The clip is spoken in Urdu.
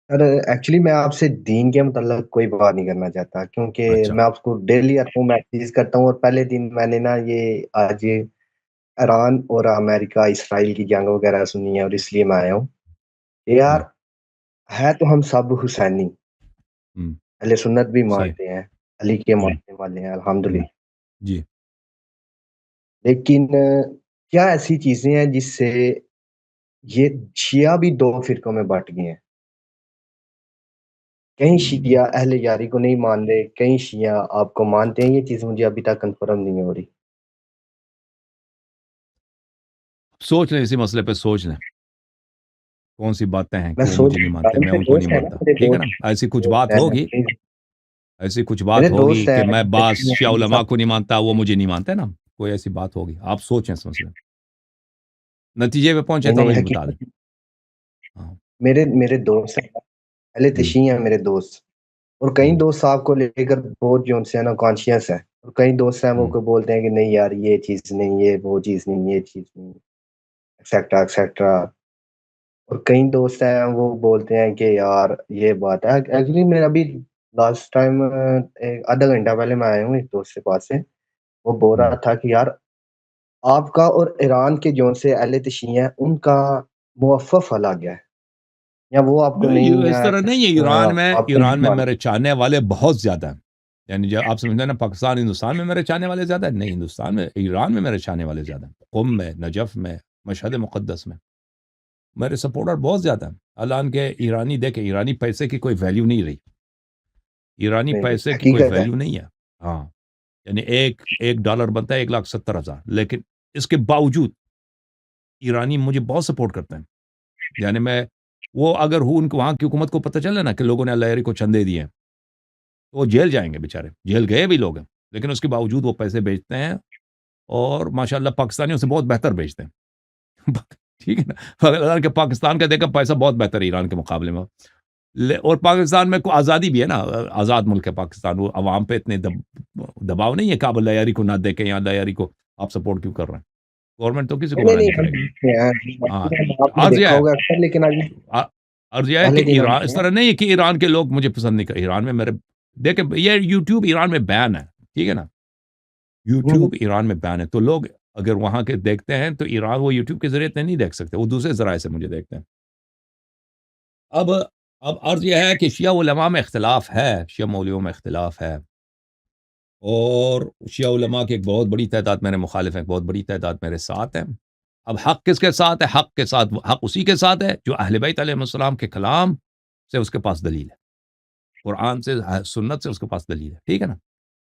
سر ایکچولی میں آپ سے دین کے متعلق کوئی بات نہیں کرنا چاہتا، کیونکہ اچھا میں آپ کو ڈیلی آتا ہوں، میسیج کرتا ہوں، اور پہلے دن میں نے نا یہ آج ایران اور امریکہ اسرائیل کی جنگ وغیرہ سنی ہے، اور اس لیے میں آیا ہوں کہ یار ہم، ہے تو ہم سب حسینی ہم، اہل سنت بھی صحیح، مانتے ہیں، علی کے ہم، ماننے والے ہیں ہم، الحمدللہ، جی لیکن کیا ایسی چیزیں ہیں جس سے یہ شیعہ بھی دو فرقوں میں بٹ گئے ہیں؟ کئی ہم، شیعہ اہل یاری کو نہیں مان رہے، کئی شیعہ آپ کو مانتے ہیں، یہ چیز مجھے ابھی تک کنفرم نہیں ہو رہی۔ سوچ لیں اسی مسئلے پہ، سوچ لیں کون سی باتیں ہیں میں کہ وہ سوچ مجھے نہیں رہا مانتے، ہوں، میں میرے ان کو نہیں دوست ہیں نا، مانتا، میرے ٹھیک ہے نا؟ دوست ایسی کچھ دوست بات ہیں ہوگی، ایسی کچھ میرے بات ہوگی دوست کہ ہیں میں بعض شیعہ یہ علماء سب کو نہیں مانتا، وہ مجھے نہیں مانتے نا، کوئی ایسی بات ہوگی، آپ سوچیں اس مسئلے میں، نتیجے پہ پہنچے نہیں تو نہیں مجھے بتا دیں۔ حقیقت ہاں، میرے میرے دوست ہیں، اہل ہم، تشیع ہیں میرے دوست، اور کئی ہم، دوست صاحب کو لے کر بہت جو سے نا کانشیس ہے، اور کئی دوست ہیں وہ ہم، کو بولتے ہیں کہ نہیں یار یہ چیز نہیں، یہ وہ چیز نہیں، یہ چیز نہیں، ایکسیٹرا ایکسیٹرا، اور کئی دوست ہیں وہ بولتے ہیں کہ یار یہ بات ہے۔ ایکچولی میں ابھی لاسٹ ٹائم آدھا گھنٹہ پہلے میں آیا ہوں ایک دوست کے پاس سے، وہ بول ہم۔ رہا تھا کہ یار آپ کا اور ایران کے جو سے اہل تشیع ہیں ان کا موفق الگ ہے، یا وہ آپ کو نہیں اس طرح نہیں ہے، آپ کو نہیں ایران میں مانتے؟ میرے چاہنے والے بہت زیادہ ہیں، یعنی جو آپ سمجھتے ہیں نا پاکستان ہندوستان میں میرے چاہنے والے زیادہ ہیں، نہیں، ہندوستان میں ایران میں میرے چاہنے والے زیادہ ہیں، قم میں، نجف میں، مشہد مقدس میں میرے سپورٹر بہت زیادہ ہیں، الان کے ایرانی دیکھیں، ایرانی پیسے کی کوئی ویلیو نہیں رہی، ایرانی نہیں نہیں پیسے کی کوئی حقیقت ہے، ویلیو نہیں ہے، ہاں، یعنی ایک ڈالر بنتا ہے 1,70,000، لیکن اس کے باوجود ایرانی مجھے بہت سپورٹ کرتے ہیں، یعنی میں وہ اگر ان کو وہاں کی حکومت کو پتہ چلے نا کہ لوگوں نے اللہ کو چندے دیے ہیں تو وہ جیل جائیں گے بیچارے، جیل گئے بھی لوگ ہیں، لیکن اس کے باوجود وہ پیسے بیچتے ہیں، اور ماشاءاللہ پاکستانیوں سے بہت بہتر بیچتے ہیں ٹھیک ہے نا، اگر کہ پاکستان کا دیکھا پیسہ بہت بہتر ہے ایران کے مقابلے میں، اور پاکستان میں کوئی آزادی بھی ہے نا، آزاد ملک ہے پاکستان، وہ عوام پہ اتنے دباؤ نہیں ہے کہ آپ اللہ یاری کو نہ دیکھیں یا اللہ یاری کو آپ سپورٹ کیوں کر رہے ہیں، گورنمنٹ تو کسی کو نہیں منع نہیں نہیں کرے گی، ہاں، آپ نے عرض یہ دیکھا ہے، ہوگا اکثر، لیکن ابھی عرض یہ ہے کہ پہلے دن ہم ایران اس طرح نہیں ہے کہ ایران کے لوگ مجھے پسند نہیں کرتے، ایران میں میرے دیکھیں یہ یوٹیوب ایران میں بین ہے، ٹھیک ہے نا، یوٹیوب ایران میں بین ہے، تو لوگ اگر وہاں کے دیکھتے ہیں تو ایران وہ یوٹیوب کے ذریعے نہیں دیکھ سکتے، وہ دوسرے ذرائع سے مجھے دیکھتے ہیں۔ اب عرض یہ ہے کہ شیعہ علماء میں اختلاف ہے، شیعہ مولویوں میں اختلاف ہے، اور شیعہ علماء کی ایک بہت بڑی تعداد میرے مخالف ہیں، ایک بہت بڑی تعداد میرے ساتھ ہیں۔ اب حق کس کے ساتھ ہے؟ حق کے ساتھ حق اسی کے ساتھ ہے جو اہل بیت علیہ السلام کے کلام سے اس کے پاس دلیل ہے، قرآن سے، سنت سے اس کے پاس دلیل ہے، ٹھیک ہے نا؟